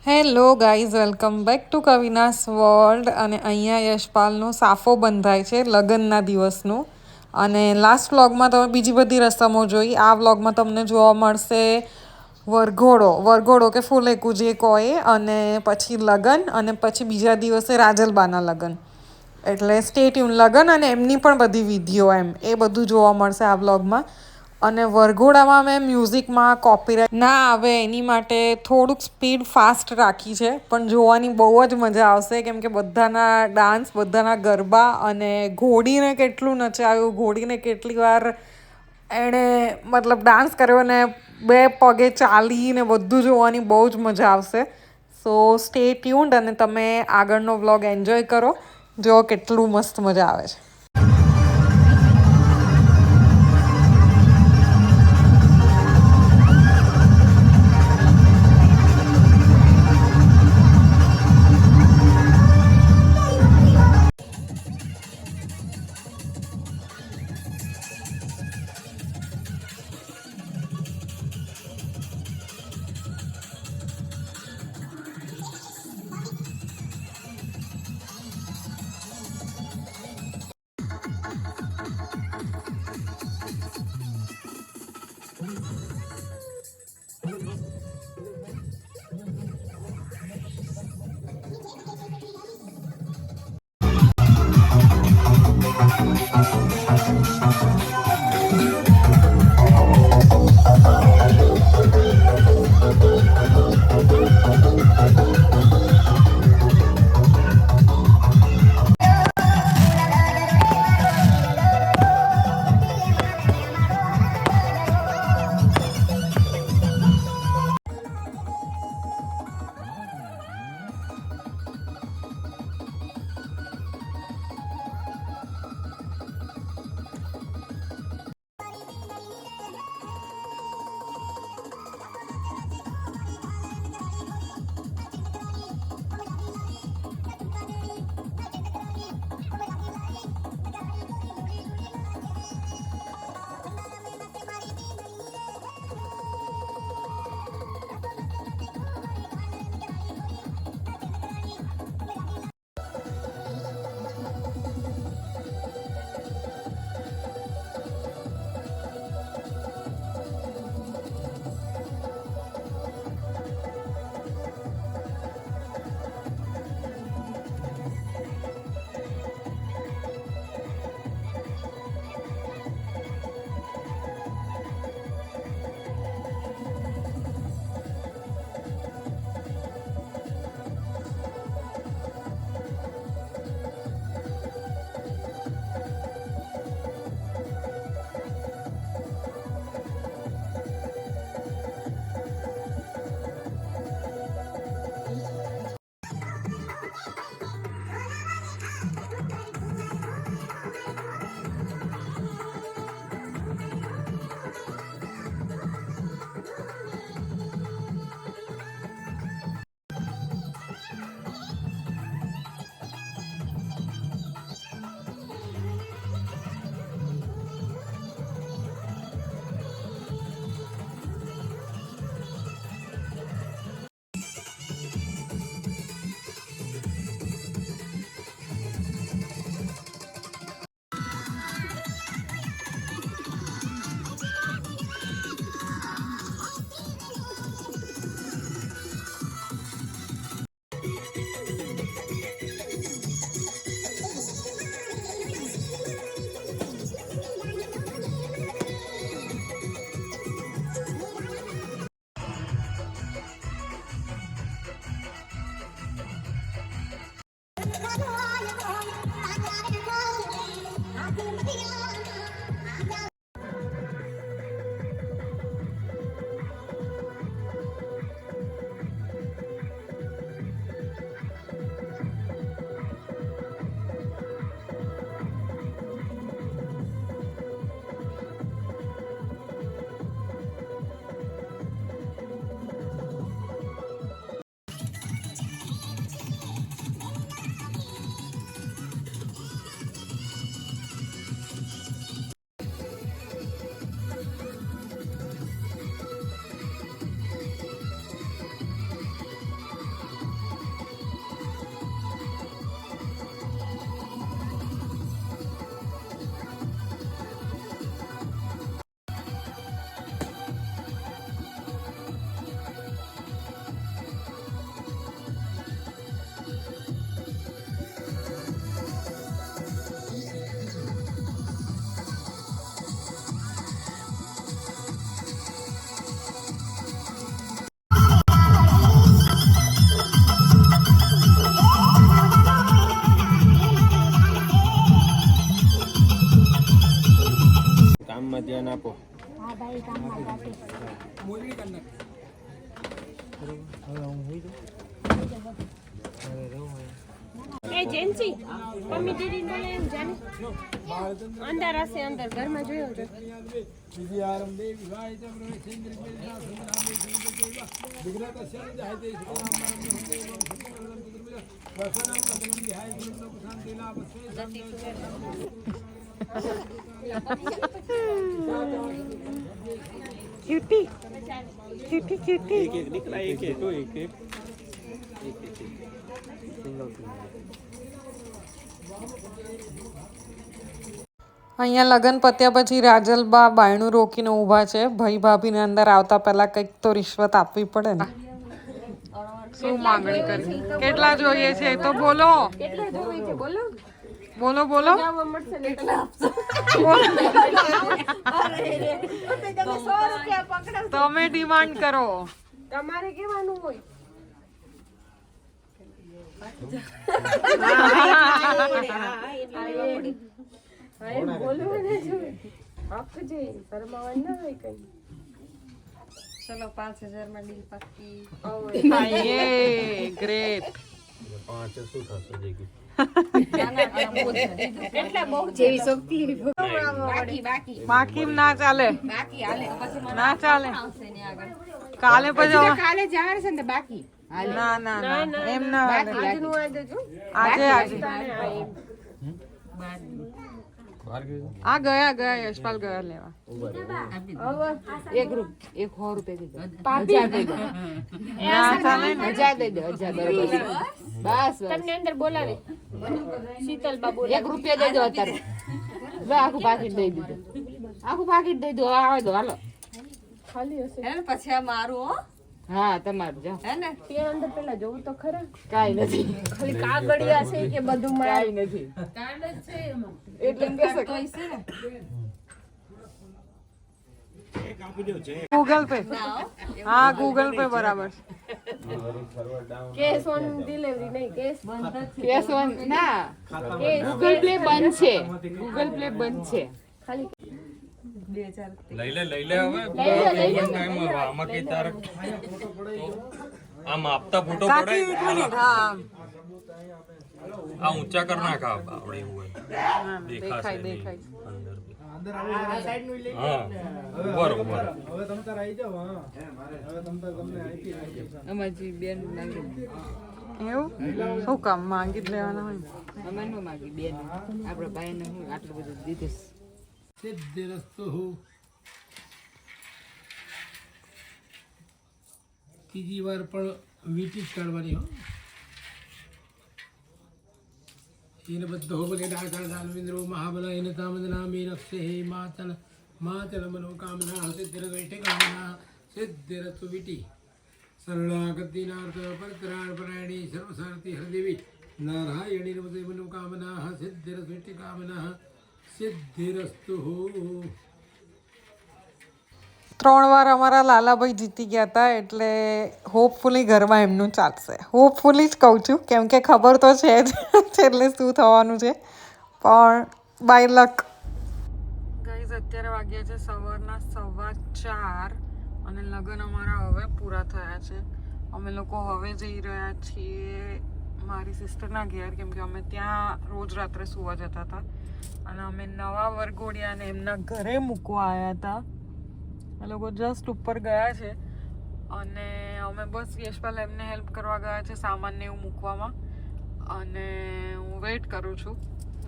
Hello guys, welcome back to Kavina's world. અને અહીંયા યશપાલનો સાફો બંધાય છે લગ્નના દિવસનું. અને લાસ્ટ વ્લોગમાં તમે બીજી બધી રસમો જોઈ. આ વ્લોગમાં તમને જોવા મળશે વરઘોડો કે ફૂલેકું જે કહે, અને પછી લગ્ન, અને પછી બીજા દિવસે રાજલબાના લગ્ન. એટલે સ્ટે ટ્યુન, લગ્ન અને એમની પણ બધી વિધિઓ એ બધું જોવા મળશે આ વ્લોગમાં. અને વરઘોડામાં મેં મ્યુઝિકમાં કોપીરાઇટ ના આવે એની માટે થોડુંક સ્પીડ ફાસ્ટ રાખી છે, પણ જોવાની બહુ જ મજા આવશે કેમ કે બધાના ડાન્સ, બધાના ગરબા, અને ઘોડીને કેટલું નચાવ્યું, ઘોડીને કેટલી વાર એણે મતલબ ડાન્સ કર્યો, ને બે પગે ચાલીને બધું જોવાની બહુ જ મજા આવશે. સો સ્ટે ટ્યુન્ડ, અને તમે આગળનો વ્લોગ એન્જોય કરો. જો કેટલું મસ્ત મજા આવે છે. એ જેન્સી મમ્મી દીદી બોલે એમ જાને અંદર હશે અંદર ઘરમાં જોયો છે क्यूटी क्यूटी क्यूटी एक एक निकला एक एक तो एक एक सिंगल અહીંયા લગ્ન પત્યા પછી રાજલબા બાયણું રોકીને ઊભા છે. ભાઈ ભાભીને અંદર આવતા પહેલા કંઈક તો રિશ્વત આપવી પડે ને. શું માંગણી કરી? કેટલા જોઈએ છે તો બોલો. કેટલા જોવે છે બોલો બોલો બોલો. જવાબ મળશે કેટલા આપશો તમે 100 રૂપિયા પકડાવ તમે ડિમાન્ડ કરો. તમારે કેવાનું હોય બોલવું ને જોઈએ હક છે શરમાવાનું ના હોય કઈ ચલો 5000 માં ડીલ પાકી. યે ગ્રેટ. 5 શું થશે જેકી કેટલા બહુ જેવી શક્તિ બાકી બાકી ના ચાલે. બાકી હાલે પછી મને ના ચાલે. આવશે ને આગળ. કાલે પછી કાલે જવાનું છે ને બાકી ના ના ના એમ ના હાલે. આજનું આ દેજો આજે આજે આ ગયા યશપાલ ગયા લેવા. એક રૂપ 100 રૂપિયા દીધો ના ચાલે ને. 1000 દઈ દો 1000 બરાબર બસ તમને અંદર બોલાવે શીતલ બાબુ 1 રૂપિયા દઈ દો અત્યારે આખું પાકીટ દઈ દીધું આખું પાકીટ દઈ દો આવે દો હાલો ખાલી હશે હે ને પછી આ મારું હો હા તમારું જાઓ હે ને ત્યાં અંદર પેલા જોવું તો ખરા કાઈ નથી ખાલી કાગળિયા છે કે બધું કાઈ નથી કાર્ડ છે એમાં એટલે કે કોઈ છે ને ગૂગલ પે. હા ગૂગલ પે બરાબર. કેશ ઓન ડિલિવરી નહીં કેશ બંધ છે કેશ ઓન ના ગૂગલ પ્લે બંધ છે ગૂગલ પ્લે બંધ છે ખાલી 2000 લઈ લે હવે આમાં કઈ તારે આમ આપતા ફોટો કાકી પડાય એક મિનિટ. હા આ ઊંચા કર નાખા આપણે એવું હોય દેખાય દેખાશે દેખાય. અંદર હા બરોબર અમારી બેન માંગી એવું શું કામ માંગી જ લેવાના હોય. અમાર નો માંગી બેન આપણા ભાઈને હું આટલું બધું દીધું ત્રીજી વાર પણ વીટી જ કાઢવાની હો એને બધો બોલે દાનવેન્દ્રો મહાબલ એને તામદના મે રક્ષે હે માતલ મનોકામના સિદ્ધિરસ્તુ કામના સિદ્ધિરસ્તુ વીટી શરણાગતિનાર્થ પરતરાણ પરાયણી સર્વસારથી હરદેવી નારાયણી નમતે મનોકામના સિદ્ધિરસ્તુ કામના સિદ્ધિરસ્તુ. 3 વાર અમારા લાલાભાઈ જીતી ગયા હતા એટલે હોપફુલી ઘરમાં એમનું ચાલશે. હોપફુલી જ કહું છું કેમ કે ખબર તો છે જ એટલે શું થવાનું છે પણ બાય લક. ગાઈઝ અત્યારે વાગ્યા છે સવારના 4:15 અને લગ્ન અમારા હવે પૂરા થયા છે. અમે લોકો હવે જઈ રહ્યા છીએ મારી સિસ્ટરના ઘેર કેમ કે અમે ત્યાં રોજ રાત્રે સુવા જતા હતા અને અમે નવા વરઘોડિયાને એમના ઘરે મૂકવા આવ્યા હતા. એ લોકો જસ્ટ ઉપર ગયા છે અને અમે બસ યશપાલ એમને હેલ્પ કરવા ગયા છે સામાનને એવું મૂકવામાં અને હું વેઇટ કરું છું.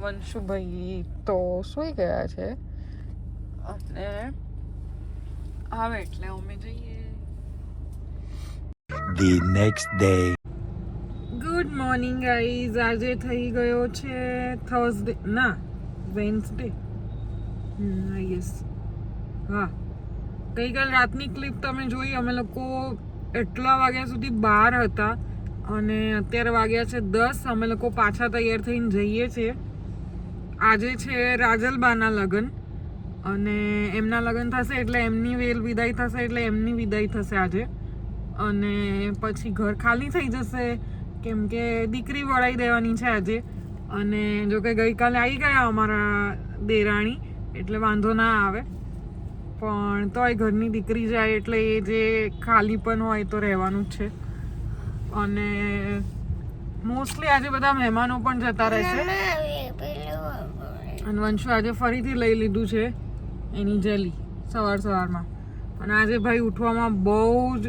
વંશુભાઈ તો સૂઈ ગયા છે અને આવે એટલે અમે જઈએ. The next day. Good morning guys. આજે થઈ ગયો છે થર્સડે ના વેન્સડે. યસ હા ગઈકાલ રાતની ક્લિપ તમે જોઈ. અમે લોકો એટલા વાગ્યા સુધી બહાર હતા અને અત્યારે વાગ્યા છે 10. અમે લોકો પાછા તૈયાર થઈને જઈએ છીએ. આજે છે રાજલબાના લગ્ન અને એમના લગ્ન થશે એટલે એમની વેલ વિદાય થશે એટલે એમની વિદાય થશે આજે અને પછી ઘર ખાલી થઈ જશે કેમ કે દીકરી વળાઈ દેવાની છે આજે. અને જો કે ગઈકાલે આવી ગયા અમારા દેરાણી એટલે વાંધો ના આવે પણ તોય ઘરની દીકરી જાય એટલે એ જે ખાલી પણ હોય તો રહેવાનું જ છે. અને મોસ્ટલી આજે બધા મહેમાનો પણ જતા રહેશે. અને વંશુ આજે ફરીથી લઈ લીધું છે એની જેલી સવારમાં. અને આજે ભાઈ ઉઠવામાં બહુ જ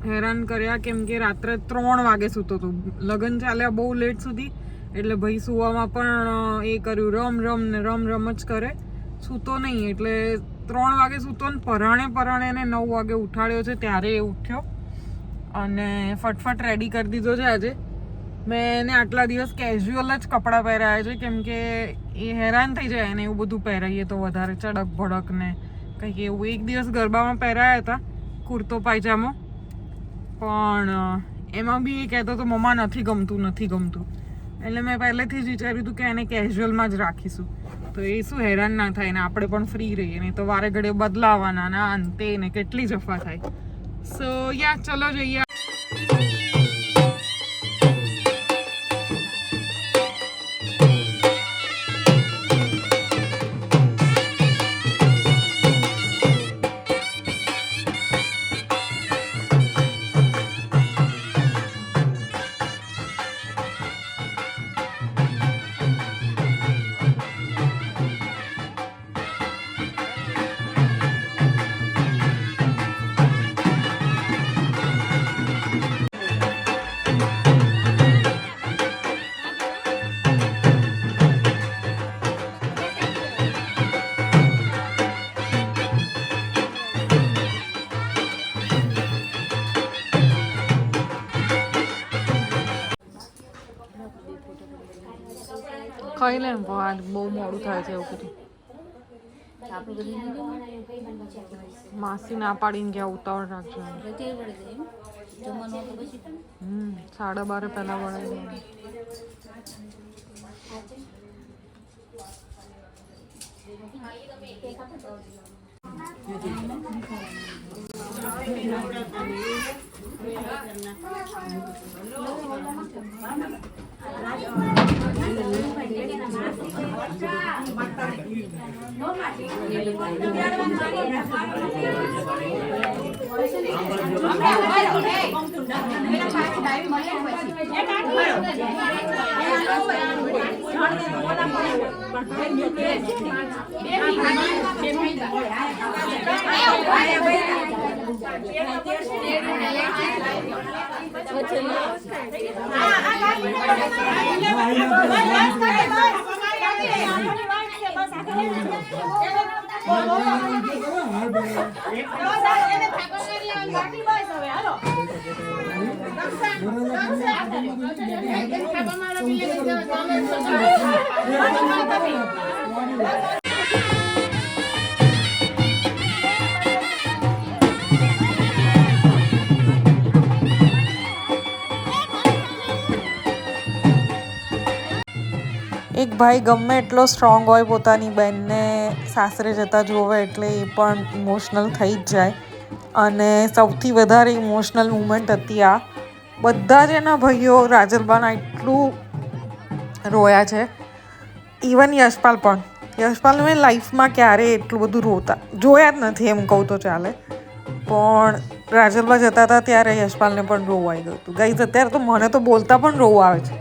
હેરાન કર્યા, કેમ કે રાત્રે 3 વાગે સૂતો હતો. લગ્ન ચાલ્યા બહુ લેટ સુધી, એટલે ભાઈ સૂવામાં પણ એ કર્યું, રમ જ કરે, સૂતો નહીં. એટલે 3 વાગે સૂતો ને પરાણે એને 9 વાગે ઉઠાડ્યો છે, ત્યારે એ ઉઠ્યો અને ફટફટ રેડી કરી દીધો છે. આજે મેં એને આટલા દિવસ કેઝ્યુઅલ જ કપડાં પહેરાયા છે, કેમ કે એ હેરાન થઈ જાય અને એવું બધું પહેરાઈએ તો વધારે ચડક ભડક ને કંઈક એવું. એક દિવસ ગરબામાં પહેરાયા હતા કુર્તો પાયજામો, પણ એમાં બી એ કહેતો તો મમ્મા નથી ગમતું. એટલે મેં પહેલેથી જ વિચાર્યું હતું કે એને કેઝ્યુઅલમાં જ રાખીશું, તો એ શું હેરાન ના થાય ને આપણે પણ ફ્રી રહીએ. નહીં તો વારે ઘડે બદલાવાના ના અંતે ને કેટલી જફા થાય. સો યા ચલો જઈએ. ખાઈ લે ને, બહુ મોડું થાય છે એવું કીધું. માસી ના પાડીને ગયા ઉતાવળ રાખજો. 12:30 પહેલા વળાઈ. એક ભાઈ ગમે એટલો સ્ટ્રોંગ હોય પોતાની બહેનને સાસરે જતા જોવે એટલે એ પણ ઇમોશનલ થઈ જ જાય. અને સૌથી વધારે ઇમોશનલ મુમેન્ટ હતી આ. બધા જ એના ભાઈઓ રાજલબાના એટલું રોયા છે, ઇવન યશપાલ પણ. યશપાલને મેં લાઈફમાં ક્યારેય એટલું બધું જોયા જ નથી એમ કહું તો ચાલે. પણ રાજલબા જતા હતા ત્યારે યશપાલને પણ રોવું આવી ગયું હતું. ગાઈઝ અત્યારે તો મને તો બોલતા પણ રોવું આવે છે.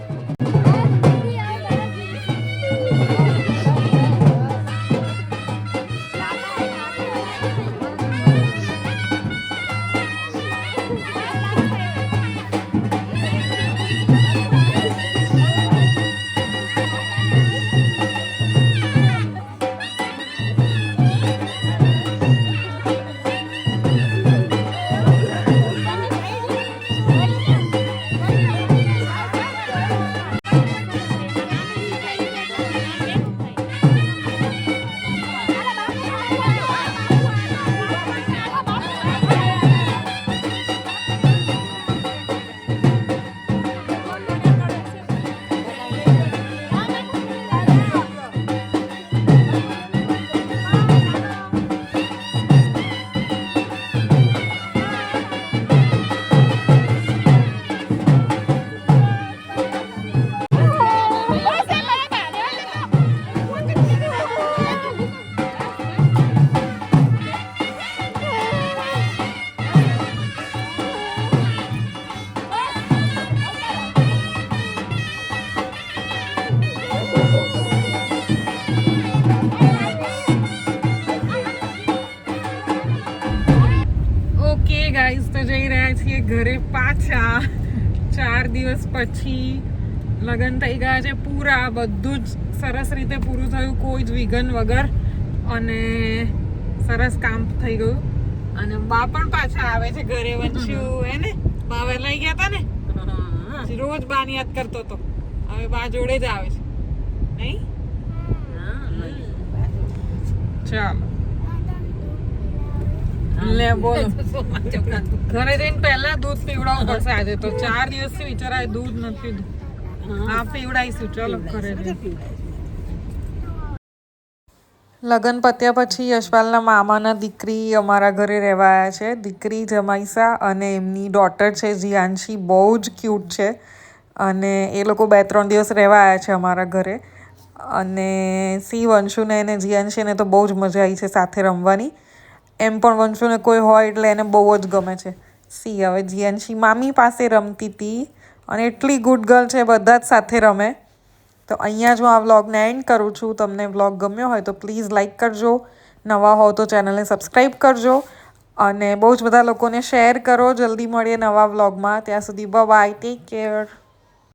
મસ્ત જઈ રહ્યા છીએ ઘરે પાછા 4 દિવસ પછી. લગ્ન થઈ ગયા છે પૂરા, બધું જ સરસ રીતે પૂરું થયું, કોઈ જ વિઘન વગર, અને સરસ કામ થઈ ગયું. અને બા પણ પાછા આવે છે ઘરે. વંશ્યું હે ને, બા વહેલા ગયા હતા ને, રોજ બાની યાદ કરતો હતો. હવે બા જોડે જ આવે છે નહીં? ચાલો લે બોલો. ઘરે જઈને પહેલા દૂધ પીવડાવવું પડશે આજે તો. 4 દિવસથી વિચારાય દૂધ નથી પીધું. હા પીવડાવીશું. ચલો ઘરે લગ્ન પત્યા પછી યશપાલના મામાના દીકરી અમારા ઘરે રહેવા આવ્યા છે. દીકરી જમાઈસા અને એમની ડોટર છે જીયાંશી, બહુ જ ક્યુટ છે. અને એ લોકો 2-3 દિવસ રહેવા આવ્યા છે અમારા ઘરે. અને વંશુને અને જીયાંશીને તો બહુ જ મજા આવી છે સાથે રમવાની. એમ પણ વંશુને કોઈ હોય એટલે એને બહુ જ ગમે છે. હવે જીયાંશી મામી પાસે રમતી હતી અને એટલી ગુડ ગર્લ છે, બધા જ સાથે રમે. તો અહીંયા જ હું આ વ્લોગને એન્ડ કરું છું. તમને વ્લોગ ગમ્યો હોય તો પ્લીઝ લાઇક કરજો, નવા હો તો ચેનલને સબસ્ક્રાઈબ કરજો અને બહુ જ બધા લોકોને શેર કરો. જલ્દી મળીએ નવા વ્લોગમાં. ત્યાં સુધી બાય, ટેક કેર.